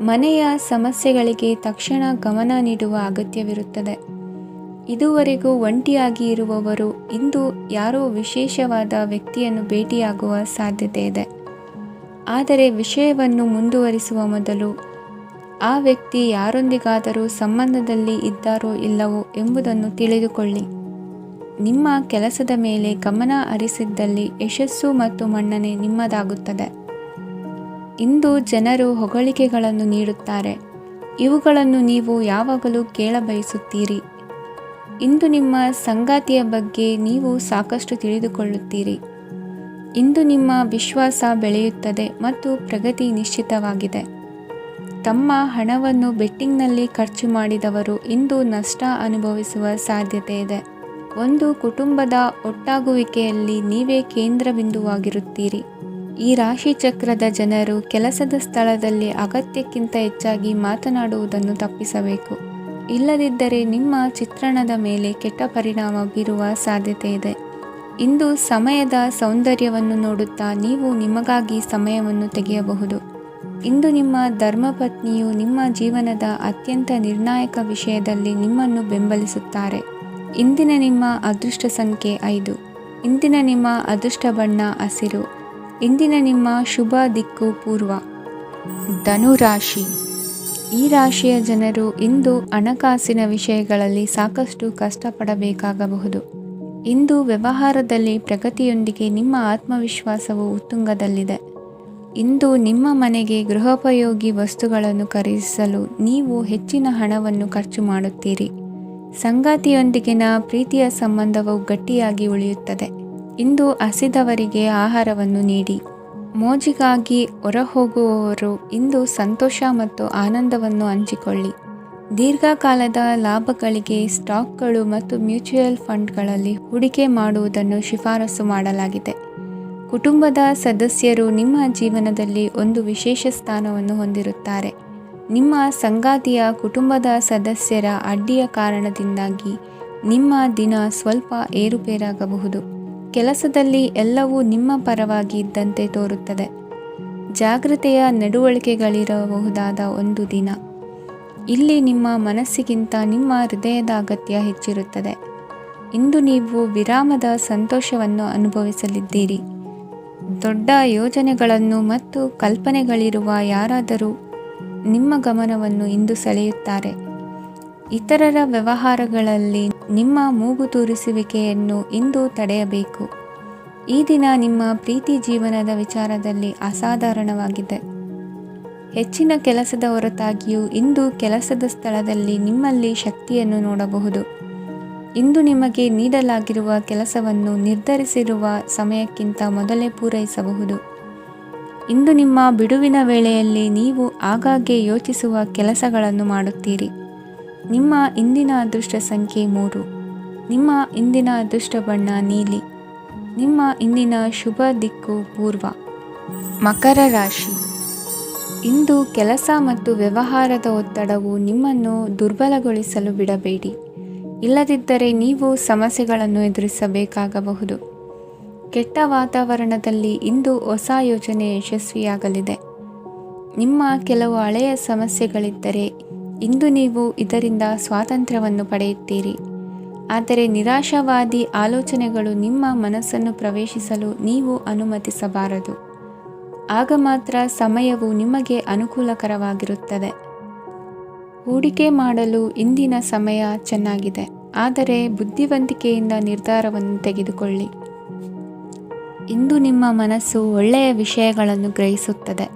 ಮನೆಯ ಸಮಸ್ಯೆಗಳಿಗೆ ತಕ್ಷಣ ಗಮನ ನೀಡುವ ಅಗತ್ಯವಿರುತ್ತದೆ. ಇದುವರೆಗೂ ಒಂಟಿಯಾಗಿ ಇರುವವರು ಇಂದು ಯಾರೋ ವಿಶೇಷವಾದ ವ್ಯಕ್ತಿಯನ್ನು ಭೇಟಿಯಾಗುವ ಸಾಧ್ಯತೆ ಇದೆ. ಆದರೆ ವಿಷಯವನ್ನು ಮುಂದುವರಿಸುವ ಮೊದಲು ಆ ವ್ಯಕ್ತಿ ಯಾರೊಂದಿಗಾದರೂ ಸಂಬಂಧದಲ್ಲಿ ಇದ್ದಾರೋ ಇಲ್ಲವೋ ಎಂಬುದನ್ನು ತಿಳಿದುಕೊಳ್ಳಿ. ನಿಮ್ಮ ಕೆಲಸದ ಮೇಲೆ ಗಮನ ಹರಿಸಿದ್ದಲ್ಲಿ ಯಶಸ್ಸು ಮತ್ತು ಮನ್ನಣೆ ನಿಮ್ಮದಾಗುತ್ತದೆ. ಇಂದು ಜನರು ಹೊಗಳಿಕೆಗಳನ್ನು ನೀಡುತ್ತಾರೆ. ಇವುಗಳನ್ನು ನೀವು ಯಾವಾಗಲೂ ಕೇಳಬಯಸುತ್ತೀರಿ. ಇಂದು ನಿಮ್ಮ ಸಂಗಾತಿಯ ಬಗ್ಗೆ ನೀವು ಸಾಕಷ್ಟು ತಿಳಿದುಕೊಳ್ಳುತ್ತೀರಿ. ಇಂದು ನಿಮ್ಮ ವಿಶ್ವಾಸ ಬೆಳೆಯುತ್ತದೆ ಮತ್ತು ಪ್ರಗತಿ ನಿಶ್ಚಿತವಾಗಿದೆ. ತಮ್ಮ ಹಣವನ್ನು ಬೆಟ್ಟಿಂಗ್ನಲ್ಲಿ ಖರ್ಚು ಮಾಡಿದವರು ಇಂದು ನಷ್ಟ ಅನುಭವಿಸುವ ಸಾಧ್ಯತೆ ಇದೆ. ಒಂದು ಕುಟುಂಬದ ಒಟ್ಟಾಗುವಿಕೆಯಲ್ಲಿ ನೀವೇ ಕೇಂದ್ರ ಬಿಂದುವಾಗಿರುತ್ತೀರಿ. ಈ ರಾಶಿ ಚಕ್ರದ ಜನರು ಕೆಲಸದ ಸ್ಥಳದಲ್ಲಿ ಅಗತ್ಯಕ್ಕಿಂತ ಹೆಚ್ಚಾಗಿ ಮಾತನಾಡುವುದನ್ನು ತಪ್ಪಿಸಬೇಕು. ಇಲ್ಲದಿದ್ದರೆ ನಿಮ್ಮ ಚಿತ್ರಣದ ಮೇಲೆ ಕೆಟ್ಟ ಪರಿಣಾಮ ಬೀರುವ ಸಾಧ್ಯತೆ ಇದೆ. ಇಂದು ಸಮಯದ ಸೌಂದರ್ಯವನ್ನು ನೋಡುತ್ತಾ ನೀವು ನಿಮಗಾಗಿ ಸಮಯವನ್ನು ತೆಗೆಯಬಹುದು. ಇಂದು ನಿಮ್ಮ ಧರ್ಮಪತ್ನಿಯು ನಿಮ್ಮ ಜೀವನದ ಅತ್ಯಂತ ನಿರ್ಣಾಯಕ ವಿಷಯದಲ್ಲಿ ನಿಮ್ಮನ್ನು ಬೆಂಬಲಿಸುತ್ತಾರೆ. ಇಂದಿನ ನಿಮ್ಮ ಅದೃಷ್ಟ ಸಂಖ್ಯೆ 5. ಇಂದಿನ ನಿಮ್ಮ ಅದೃಷ್ಟ ಬಣ್ಣ ಹಸಿರು. ಇಂದಿನ ನಿಮ್ಮ ಶುಭ ದಿಕ್ಕು ಪೂರ್ವ. ಧನು ರಾಶಿ. ಈ ರಾಶಿಯ ಜನರು ಇಂದು ಹಣಕಾಸಿನ ವಿಷಯಗಳಲ್ಲಿ ಸಾಕಷ್ಟು ಕಷ್ಟಪಡಬೇಕಾಗಬಹುದು. ಇಂದು ವ್ಯವಹಾರದಲ್ಲಿ ಪ್ರಗತಿಯೊಂದಿಗೆ ನಿಮ್ಮ ಆತ್ಮವಿಶ್ವಾಸವು ಉತ್ತುಂಗದಲ್ಲಿದೆ. ಇಂದು ನಿಮ್ಮ ಮನೆಗೆ ಗೃಹೋಪಯೋಗಿ ವಸ್ತುಗಳನ್ನು ಖರೀದಿಸಲು ನೀವು ಹೆಚ್ಚಿನ ಹಣವನ್ನು ಖರ್ಚು ಮಾಡುತ್ತೀರಿ. ಸಂಗಾತಿಯೊಂದಿಗಿನ ಪ್ರೀತಿಯ ಸಂಬಂಧವು ಗಟ್ಟಿಯಾಗಿ ಉಳಿಯುತ್ತದೆ. ಇಂದು ಹಸಿದವರಿಗೆ ಆಹಾರವನ್ನು ನೀಡಿ. ಮೋಜಿಗಾಗಿ ಹೊರಹೋಗುವವರು ಇಂದು ಸಂತೋಷ ಮತ್ತು ಆನಂದವನ್ನು ಹಂಚಿಕೊಳ್ಳಿ. ದೀರ್ಘಕಾಲದ ಲಾಭಗಳಿಗೆ ಸ್ಟಾಕ್ಗಳು ಮತ್ತು ಮ್ಯೂಚುವಲ್ ಫಂಡ್ಗಳಲ್ಲಿ ಹೂಡಿಕೆ ಮಾಡುವುದನ್ನು ಶಿಫಾರಸು ಮಾಡಲಾಗಿದೆ. ಕುಟುಂಬದ ಸದಸ್ಯರು ನಿಮ್ಮ ಜೀವನದಲ್ಲಿ ಒಂದು ವಿಶೇಷ ಸ್ಥಾನವನ್ನು ಹೊಂದಿರುತ್ತಾರೆ. ನಿಮ್ಮ ಸಂಗಾತಿಯ ಕುಟುಂಬದ ಸದಸ್ಯರ ಅಡ್ಡಿಯ ಕಾರಣದಿಂದಾಗಿ ನಿಮ್ಮ ದಿನ ಸ್ವಲ್ಪ ಏರುಪೇರಾಗಬಹುದು. ಕೆಲಸದಲ್ಲಿ ಎಲ್ಲವೂ ನಿಮ್ಮ ಪರವಾಗಿ ಇದ್ದಂತೆ ತೋರುತ್ತದೆ. ಜಾಗೃತೆಯ ನಡವಳಿಕೆಗಳಿರಬಹುದಾದ ಒಂದು ದಿನ. ಇಲ್ಲಿ ನಿಮ್ಮ ಮನಸ್ಸಿಗಿಂತ ನಿಮ್ಮ ಹೃದಯದ ಅಗತ್ಯ ಹೆಚ್ಚಿರುತ್ತದೆ. ಇಂದು ನೀವು ವಿರಾಮದ ಸಂತೋಷವನ್ನು ಅನುಭವಿಸಲಿದ್ದೀರಿ. ದೊಡ್ಡ ಯೋಜನೆಗಳನ್ನು ಮತ್ತು ಕಲ್ಪನೆಗಳಿರುವ ಯಾರಾದರೂ ನಿಮ್ಮ ಗಮನವನ್ನು ಇಂದು ಸೆಳೆಯುತ್ತಾರೆ. ಇತರರ ವ್ಯವಹಾರಗಳಲ್ಲಿ ನಿಮ್ಮ ಮೂಗು ತೂರಿಸುವಿಕೆಯನ್ನು ಇಂದು ತಡೆಯಬೇಕು. ಈ ದಿನ ನಿಮ್ಮ ಪ್ರೀತಿ ಜೀವನದ ವಿಚಾರದಲ್ಲಿ ಅಸಾಧಾರಣವಾಗಿದೆ. ಹೆಚ್ಚಿನ ಕೆಲಸದ ಹೊರತಾಗಿಯೂ ಇಂದು ಕೆಲಸದ ಸ್ಥಳದಲ್ಲಿ ನಿಮ್ಮಲ್ಲಿ ಶಕ್ತಿಯನ್ನು ನೋಡಬಹುದು. ಇಂದು ನಿಮಗೆ ನೀಡಲಾಗಿರುವ ಕೆಲಸವನ್ನು ನಿರ್ಧರಿಸಿರುವ ಸಮಯಕ್ಕಿಂತ ಮೊದಲೇ ಪೂರೈಸಬಹುದು. ಇಂದು ನಿಮ್ಮ ಬಿಡುವಿನ ವೇಳೆಯಲ್ಲಿ ನೀವು ಆಗಾಗ್ಗೆ ಯೋಚಿಸುವ ಕೆಲಸಗಳನ್ನು ಮಾಡುತ್ತೀರಿ. ನಿಮ್ಮ ಇಂದಿನ ಅದೃಷ್ಟ ಸಂಖ್ಯೆ 3. ನಿಮ್ಮ ಇಂದಿನ ಅದೃಷ್ಟ ಬಣ್ಣ ನೀಲಿ. ನಿಮ್ಮ ಇಂದಿನ ಶುಭ ದಿಕ್ಕು ಪೂರ್ವ. ಮಕರ ರಾಶಿ. ಇಂದು ಕೆಲಸ ಮತ್ತು ವ್ಯವಹಾರದ ಒತ್ತಡವು ನಿಮ್ಮನ್ನು ದುರ್ಬಲಗೊಳಿಸಲು ಬಿಡಬೇಡಿ. ಇಲ್ಲದಿದ್ದರೆ ನೀವು ಸಮಸ್ಯೆಗಳನ್ನು ಎದುರಿಸಬೇಕಾಗಬಹುದು. ಕೆಟ್ಟ ವಾತಾವರಣದಲ್ಲಿ ಇಂದು ಹೊಸ ಯೋಜನೆ ಯಶಸ್ವಿಯಾಗಲಿದೆ. ನಿಮ್ಮ ಕೆಲವು ಹಳೆಯ ಸಮಸ್ಯೆಗಳಿದ್ದರೆ ಇಂದು ನೀವು ಇದರಿಂದ ಸ್ವಾತಂತ್ರ್ಯವನ್ನು ಪಡೆಯುತ್ತೀರಿ. ಆದರೆ ನಿರಾಶಾವಾದಿ ಆಲೋಚನೆಗಳು ನಿಮ್ಮ ಮನಸ್ಸನ್ನು ಪ್ರವೇಶಿಸಲು ನೀವು ಅನುಮತಿಸಬಾರದು. ಆಗ ಮಾತ್ರ ಸಮಯವು ನಿಮಗೆ ಅನುಕೂಲಕರವಾಗಿರುತ್ತದೆ. ಹೂಡಿಕೆ ಮಾಡಲು ಇಂದಿನ ಸಮಯ ಚೆನ್ನಾಗಿದೆ. ಆದರೆ ಬುದ್ಧಿವಂತಿಕೆಯಿಂದ ನಿರ್ಧಾರವನ್ನು ತೆಗೆದುಕೊಳ್ಳಿ. ಇಂದು ನಿಮ್ಮ ಮನಸ್ಸು ಒಳ್ಳೆಯ ವಿಷಯಗಳನ್ನು ಗ್ರಹಿಸುತ್ತದೆ.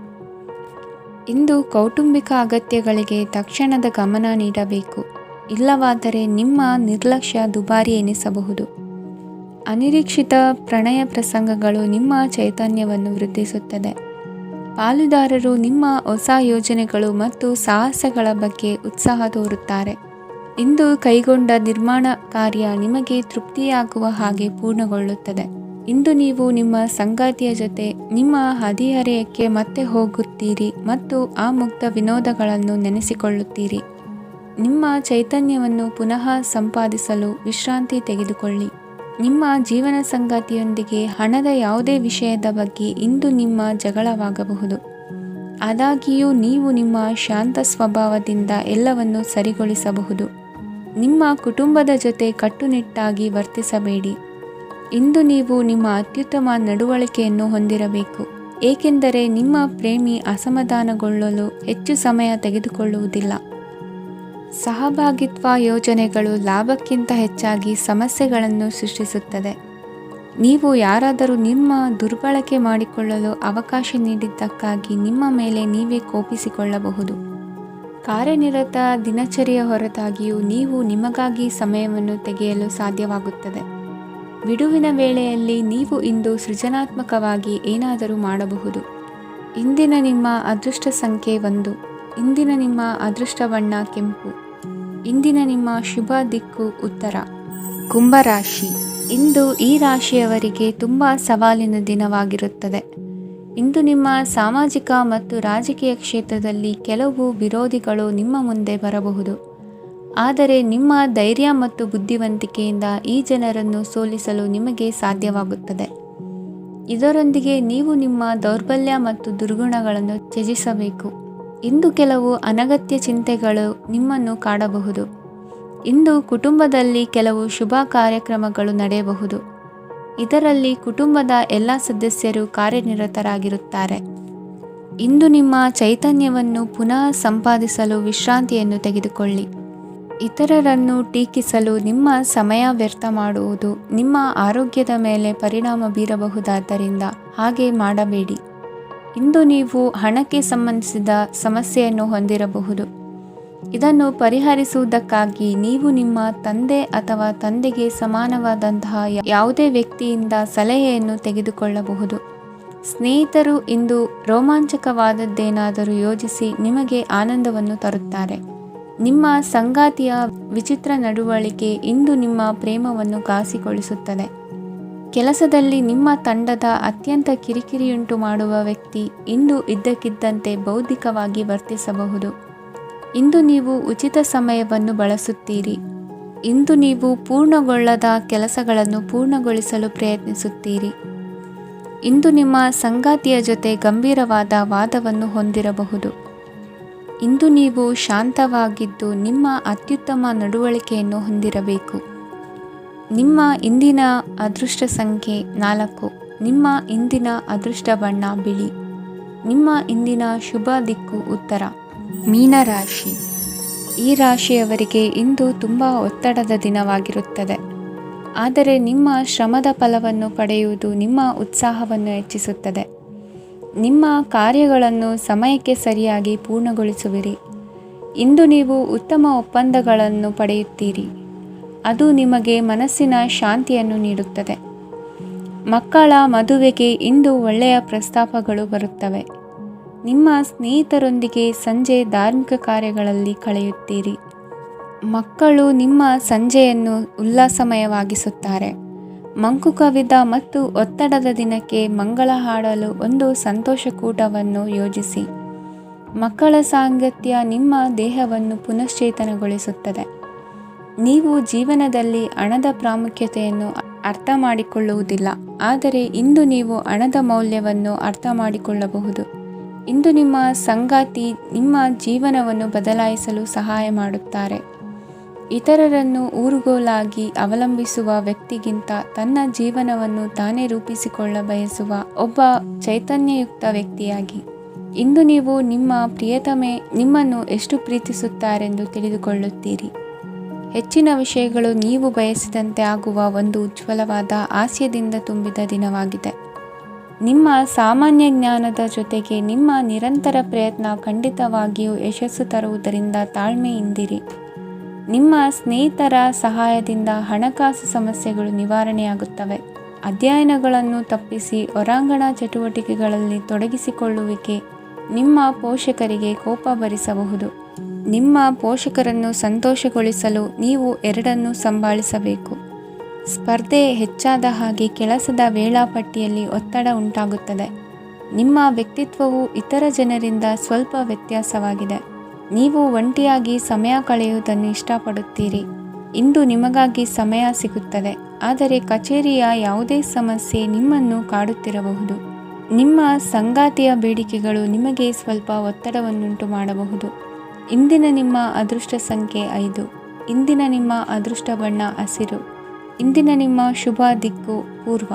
ಇಂದು ಕೌಟುಂಬಿಕ ಅಗತ್ಯಗಳಿಗೆ ತಕ್ಷಣದ ಗಮನ ನೀಡಬೇಕು, ಇಲ್ಲವಾದರೆ ನಿಮ್ಮ ನಿರ್ಲಕ್ಷ್ಯ ದುಬಾರಿ ಎನಿಸಬಹುದು. ಅನಿರೀಕ್ಷಿತ ಪ್ರಣಯ ಪ್ರಸಂಗಗಳು ನಿಮ್ಮ ಚೈತನ್ಯವನ್ನು ವೃದ್ಧಿಸುತ್ತದೆ. ಪಾಲುದಾರರು ನಿಮ್ಮ ಹೊಸ ಯೋಜನೆಗಳು ಮತ್ತು ಸಾಹಸಗಳ ಬಗ್ಗೆ ಉತ್ಸಾಹ ತೋರುತ್ತಾರೆ. ಇಂದು ಕೈಗೊಂಡ ನಿರ್ಮಾಣ ಕಾರ್ಯ ನಿಮಗೆ ತೃಪ್ತಿಯಾಗುವ ಹಾಗೆ ಪೂರ್ಣಗೊಳ್ಳುತ್ತದೆ. ಇಂದು ನೀವು ನಿಮ್ಮ ಸಂಗಾತಿಯ ಜೊತೆ ನಿಮ್ಮ ಹದಿಹರೆಯಕ್ಕೆ ಮತ್ತೆ ಹೋಗುತ್ತೀರಿ ಮತ್ತು ಆ ಮುಗ್ಧ ವಿನೋದಗಳನ್ನು ನೆನೆಸಿಕೊಳ್ಳುತ್ತೀರಿ. ನಿಮ್ಮ ಚೈತನ್ಯವನ್ನು ಪುನಃ ಸಂಪಾದಿಸಲು ವಿಶ್ರಾಂತಿ ತೆಗೆದುಕೊಳ್ಳಿ. ನಿಮ್ಮ ಜೀವನ ಸಂಗಾತಿಯೊಂದಿಗೆ ಹಣದ ಯಾವುದೇ ವಿಷಯದ ಬಗ್ಗೆ ಇಂದು ನಿಮ್ಮ ಜಗಳವಾಗಬಹುದು. ಆದಾಗ್ಯೂ ನೀವು ನಿಮ್ಮ ಶಾಂತ ಸ್ವಭಾವದಿಂದ ಎಲ್ಲವನ್ನು ಸರಿಗೊಳಿಸಬಹುದು. ನಿಮ್ಮ ಕುಟುಂಬದ ಜೊತೆ ಕಟ್ಟುನಿಟ್ಟಾಗಿ ವರ್ತಿಸಬೇಡಿ. ಇಂದು ನೀವು ನಿಮ್ಮ ಅತ್ಯುತ್ತಮ ನಡವಳಿಕೆಯನ್ನು ಹೊಂದಿರಬೇಕು, ಏಕೆಂದರೆ ನಿಮ್ಮ ಪ್ರೇಮಿ ಅಸಮಾಧಾನಗೊಳ್ಳಲು ಹೆಚ್ಚು ಸಮಯ ತೆಗೆದುಕೊಳ್ಳುವುದಿಲ್ಲ. ಸಹಭಾಗಿತ್ವ ಯೋಜನೆಗಳು ಲಾಭಕ್ಕಿಂತ ಹೆಚ್ಚಾಗಿ ಸಮಸ್ಯೆಗಳನ್ನು ಸೃಷ್ಟಿಸುತ್ತದೆ. ನೀವು ಯಾರಾದರೂ ನಿಮ್ಮ ದುರ್ಬಳಕೆ ಮಾಡಿಕೊಳ್ಳಲು ಅವಕಾಶ ನೀಡಿದ್ದಕ್ಕಾಗಿ ನಿಮ್ಮ ಮೇಲೆ ನೀವೇ ಕೋಪಿಸಿಕೊಳ್ಳಬಹುದು. ಕಾರ್ಯನಿರತ ದಿನಚರಿಯ ಹೊರತಾಗಿಯೂ ನೀವು ನಿಮಗಾಗಿ ಸಮಯವನ್ನು ತೆಗೆಯಲು ಸಾಧ್ಯವಾಗುತ್ತದೆ. ಬಿಡುವಿನ ವೇಳೆಯಲ್ಲಿ ನೀವು ಇಂದು ಸೃಜನಾತ್ಮಕವಾಗಿ ಏನಾದರೂ ಮಾಡಬಹುದು. ಇಂದಿನ ನಿಮ್ಮ ಅದೃಷ್ಟ ಸಂಖ್ಯೆ 1. ಇಂದಿನ ನಿಮ್ಮ ಅದೃಷ್ಟ ಬಣ್ಣ ಕೆಂಪು. ಇಂದಿನ ನಿಮ್ಮ ಶುಭ ದಿಕ್ಕು ಉತ್ತರ. ಕುಂಭರಾಶಿ. ಇಂದು ಈ ರಾಶಿಯವರಿಗೆ ತುಂಬ ಸವಾಲಿನ ದಿನವಾಗಿರುತ್ತದೆ. ಇಂದು ನಿಮ್ಮ ಸಾಮಾಜಿಕ ಮತ್ತು ರಾಜಕೀಯ ಕ್ಷೇತ್ರದಲ್ಲಿ ಕೆಲವು ವಿರೋಧಿಗಳು ನಿಮ್ಮ ಮುಂದೆ ಬರಬಹುದು. ಆದರೆ ನಿಮ್ಮ ಧೈರ್ಯ ಮತ್ತು ಬುದ್ಧಿವಂತಿಕೆಯಿಂದ ಈ ಜನರನ್ನು ಸೋಲಿಸಲು ನಿಮಗೆ ಸಾಧ್ಯವಾಗುತ್ತದೆ. ಇದರೊಂದಿಗೆ ನೀವು ನಿಮ್ಮ ದೌರ್ಬಲ್ಯ ಮತ್ತು ದುರ್ಗುಣಗಳನ್ನು ತ್ಯಜಿಸಬೇಕು. ಇಂದು ಕೆಲವು ಅನಗತ್ಯ ಚಿಂತೆಗಳು ನಿಮ್ಮನ್ನು ಕಾಡಬಹುದು. ಇಂದು ಕುಟುಂಬದಲ್ಲಿ ಕೆಲವು ಶುಭ ಕಾರ್ಯಕ್ರಮಗಳು ನಡೆಯಬಹುದು. ಇದರಲ್ಲಿ ಕುಟುಂಬದ ಎಲ್ಲ ಸದಸ್ಯರು ಕಾರ್ಯನಿರತರಾಗಿರುತ್ತಾರೆ. ಇಂದು ನಿಮ್ಮ ಚೈತನ್ಯವನ್ನು ಪುನಃ ಸಂಪಾದಿಸಲು ವಿಶ್ರಾಂತಿಯನ್ನು ತೆಗೆದುಕೊಳ್ಳಿ. ಇತರರನ್ನು ಟೀಕಿಸಲು ನಿಮ್ಮ ಸಮಯ ವ್ಯರ್ಥ ಮಾಡುವುದು ನಿಮ್ಮ ಆರೋಗ್ಯದ ಮೇಲೆ ಪರಿಣಾಮ ಬೀರಬಹುದಾದ್ದರಿಂದ ಹಾಗೆ ಮಾಡಬೇಡಿ. ಇಂದು ನೀವು ಹಣಕ್ಕೆ ಸಂಬಂಧಿಸಿದ ಸಮಸ್ಯೆಯನ್ನು ಹೊಂದಿರಬಹುದು. ಇದನ್ನು ಪರಿಹರಿಸುವುದಕ್ಕಾಗಿ ನೀವು ನಿಮ್ಮ ತಂದೆ ಅಥವಾ ತಂದೆಗೆ ಸಮಾನವಾದಂತಹ ಯಾವುದೇ ವ್ಯಕ್ತಿಯಿಂದ ಸಲಹೆಯನ್ನು ತೆಗೆದುಕೊಳ್ಳಬಹುದು. ಸ್ನೇಹಿತರು ಇಂದು ರೋಮಾಂಚಕವಾದದ್ದೇನಾದರೂ ಯೋಜಿಸಿ ನಿಮಗೆ ಆನಂದವನ್ನು ತರುತ್ತಾರೆ. ನಿಮ್ಮ ಸಂಗಾತಿಯ ವಿಚಿತ್ರ ನಡವಳಿಕೆ ಇಂದು ನಿಮ್ಮ ಪ್ರೇಮವನ್ನು ಘಾಸಿಗೊಳಿಸುತ್ತದೆ. ಕೆಲಸದಲ್ಲಿ ನಿಮ್ಮ ತಂಡದ ಅತ್ಯಂತ ಕಿರಿಕಿರಿಯುಂಟು ಮಾಡುವ ವ್ಯಕ್ತಿ ಇಂದು ಇದ್ದಕ್ಕಿದ್ದಂತೆ ಬೌದ್ಧಿಕವಾಗಿ ವರ್ತಿಸಬಹುದು. ಇಂದು ನೀವು ಉಚಿತ ಸಮಯವನ್ನು ಬಳಸುತ್ತೀರಿ. ಇಂದು ನೀವು ಪೂರ್ಣಗೊಳ್ಳದ ಕೆಲಸಗಳನ್ನು ಪೂರ್ಣಗೊಳಿಸಲು ಪ್ರಯತ್ನಿಸುತ್ತೀರಿ. ಇಂದು ನಿಮ್ಮ ಸಂಗಾತಿಯ ಜೊತೆ ಗಂಭೀರವಾದ ವಾದವನ್ನು ಹೊಂದಿರಬಹುದು. ಇಂದು ನೀವು ಶಾಂತವಾಗಿದ್ದು ನಿಮ್ಮ ಅತ್ಯುತ್ತಮ ನಡವಳಿಕೆಯನ್ನು ಹೊಂದಿರಬೇಕು. ನಿಮ್ಮ ಇಂದಿನ ಅದೃಷ್ಟ ಸಂಖ್ಯೆ 4. ನಿಮ್ಮ ಇಂದಿನ ಅದೃಷ್ಟ ಬಣ್ಣ ಬಿಳಿ. ನಿಮ್ಮ ಇಂದಿನ ಶುಭ ದಿಕ್ಕು ಉತ್ತರ. ಮೀನರಾಶಿ. ಈ ರಾಶಿಯವರಿಗೆ ಇಂದು ತುಂಬ ಒತ್ತಡದ ದಿನವಾಗಿರುತ್ತದೆ. ಆದರೆ ನಿಮ್ಮ ಶ್ರಮದ ಫಲವನ್ನು ಪಡೆಯುವುದು ನಿಮ್ಮ ಉತ್ಸಾಹವನ್ನು ಹೆಚ್ಚಿಸುತ್ತದೆ. ನಿಮ್ಮ ಕಾರ್ಯಗಳನ್ನು ಸಮಯಕ್ಕೆ ಸರಿಯಾಗಿ ಪೂರ್ಣಗೊಳಿಸುವಿರಿ. ಇಂದು ನೀವು ಉತ್ತಮ ಒಪ್ಪಂದಗಳನ್ನು ಪಡೆಯುತ್ತೀರಿ. ಅದು ನಿಮಗೆ ಮನಸ್ಸಿನ ಶಾಂತಿಯನ್ನು ನೀಡುತ್ತದೆ. ಮಕ್ಕಳ ಮದುವೆಗೆ ಇಂದು ಒಳ್ಳೆಯ ಪ್ರಸ್ತಾಪಗಳು ಬರುತ್ತವೆ. ನಿಮ್ಮ ಸ್ನೇಹಿತರೊಂದಿಗೆ ಸಂಜೆ ಧಾರ್ಮಿಕ ಕಾರ್ಯಗಳಲ್ಲಿ ಕಳೆಯುತ್ತೀರಿ. ಮಕ್ಕಳು ನಿಮ್ಮ ಸಂಜೆಯನ್ನು ಉಲ್ಲಾಸಮಯವಾಗಿಸುತ್ತಾರೆ. ಮಂಕು ಕವಿದ ಮತ್ತು ಒತ್ತಡದ ದಿನಕ್ಕೆ ಮಂಗಳ ಹಾಡಲು ಒಂದು ಸಂತೋಷಕೂಟವನ್ನು ಯೋಜಿಸಿ. ಮಕ್ಕಳ ಸಾಂಗತ್ಯ ನಿಮ್ಮ ದೇಹವನ್ನು ಪುನಶ್ಚೇತನಗೊಳಿಸುತ್ತದೆ. ನೀವು ಜೀವನದಲ್ಲಿ ಹಣದ ಪ್ರಾಮುಖ್ಯತೆಯನ್ನು ಅರ್ಥ ಮಾಡಿಕೊಳ್ಳುವುದಿಲ್ಲ, ಆದರೆ ಇಂದು ನೀವು ಹಣದ ಮೌಲ್ಯವನ್ನು ಅರ್ಥ ಮಾಡಿಕೊಳ್ಳಬಹುದು. ಇಂದು ನಿಮ್ಮ ಸಂಗಾತಿ ನಿಮ್ಮ ಜೀವನವನ್ನು ಬದಲಾಯಿಸಲು ಸಹಾಯ ಮಾಡುತ್ತಾರೆ. ಇತರರನ್ನು ಊರುಗೋಲಾಗಿ ಅವಲಂಬಿಸುವ ವ್ಯಕ್ತಿಗಿಂತ ತನ್ನ ಜೀವನವನ್ನು ತಾನೇ ರೂಪಿಸಿಕೊಳ್ಳ ಬಯಸುವ ಒಬ್ಬ ಚೈತನ್ಯಯುಕ್ತ ವ್ಯಕ್ತಿಯಾಗಿ. ಇಂದು ನೀವು ನಿಮ್ಮ ಪ್ರಿಯತಮೆ ನಿಮ್ಮನ್ನು ಎಷ್ಟು ಪ್ರೀತಿಸುತ್ತಾರೆಂದು ತಿಳಿದುಕೊಳ್ಳುತ್ತೀರಿ. ಹೆಚ್ಚಿನ ವಿಷಯಗಳು ನೀವು ಬಯಸಿದಂತೆ ಆಗುವ ಒಂದು ಉಜ್ವಲವಾದ ಹಾಸ್ಯದಿಂದ ತುಂಬಿದ ದಿನವಾಗಿದೆ. ನಿಮ್ಮ ಸಾಮಾನ್ಯ ಜ್ಞಾನದ ಜೊತೆಗೆ ನಿಮ್ಮ ನಿರಂತರ ಪ್ರಯತ್ನ ಖಂಡಿತವಾಗಿಯೂ ಯಶಸ್ಸು ತರುವುದರಿಂದ ತಾಳ್ಮೆಯಿಂದಿರಿ. ನಿಮ್ಮ ಸ್ನೇಹಿತರ ಸಹಾಯದಿಂದ ಹಣಕಾಸು ಸಮಸ್ಯೆಗಳು ನಿವಾರಣೆಯಾಗುತ್ತವೆ. ಅಧ್ಯಯನಗಳನ್ನು ತಪ್ಪಿಸಿ ಹೊರಾಂಗಣ ಚಟುವಟಿಕೆಗಳಲ್ಲಿ ತೊಡಗಿಸಿಕೊಳ್ಳುವಿಕೆ ನಿಮ್ಮ ಪೋಷಕರಿಗೆ ಕೋಪ ಭರಿಸಬಹುದು. ನಿಮ್ಮ ಪೋಷಕರನ್ನು ಸಂತೋಷಗೊಳಿಸಲು ನೀವು ಎರಡನ್ನೂ ಸಂಭಾಳಿಸಬೇಕು. ಸ್ಪರ್ಧೆ ಹೆಚ್ಚಾದ ಹಾಗೆ ಕೆಲಸದ ವೇಳಾಪಟ್ಟಿಯಲ್ಲಿ ಒತ್ತಡ ಉಂಟಾಗುತ್ತದೆ. ನಿಮ್ಮ ವ್ಯಕ್ತಿತ್ವವು ಇತರ ಜನರಿಂದ ಸ್ವಲ್ಪ ವ್ಯತ್ಯಾಸವಾಗಿದೆ. ನೀವು ಒಂಟಿಯಾಗಿ ಸಮಯ ಕಳೆಯುವುದನ್ನು ಇಷ್ಟಪಡುತ್ತೀರಿ. ಇಂದು ನಿಮಗಾಗಿ ಸಮಯ ಸಿಗುತ್ತದೆ, ಆದರೆ ಕಚೇರಿಯ ಯಾವುದೇ ಸಮಸ್ಯೆ ನಿಮ್ಮನ್ನು ಕಾಡುತ್ತಿರಬಹುದು. ನಿಮ್ಮ ಸಂಗಾತಿಯ ಬೇಡಿಕೆಗಳು ನಿಮಗೆ ಸ್ವಲ್ಪ ಒತ್ತಡವನ್ನುಂಟು ಮಾಡಬಹುದು. ಇಂದಿನ ನಿಮ್ಮ ಅದೃಷ್ಟ ಸಂಖ್ಯೆ 5. ಇಂದಿನ ನಿಮ್ಮ ಅದೃಷ್ಟ ಬಣ್ಣ ಹಸಿರು. ಇಂದಿನ ನಿಮ್ಮ ಶುಭ ದಿಕ್ಕು ಪೂರ್ವ.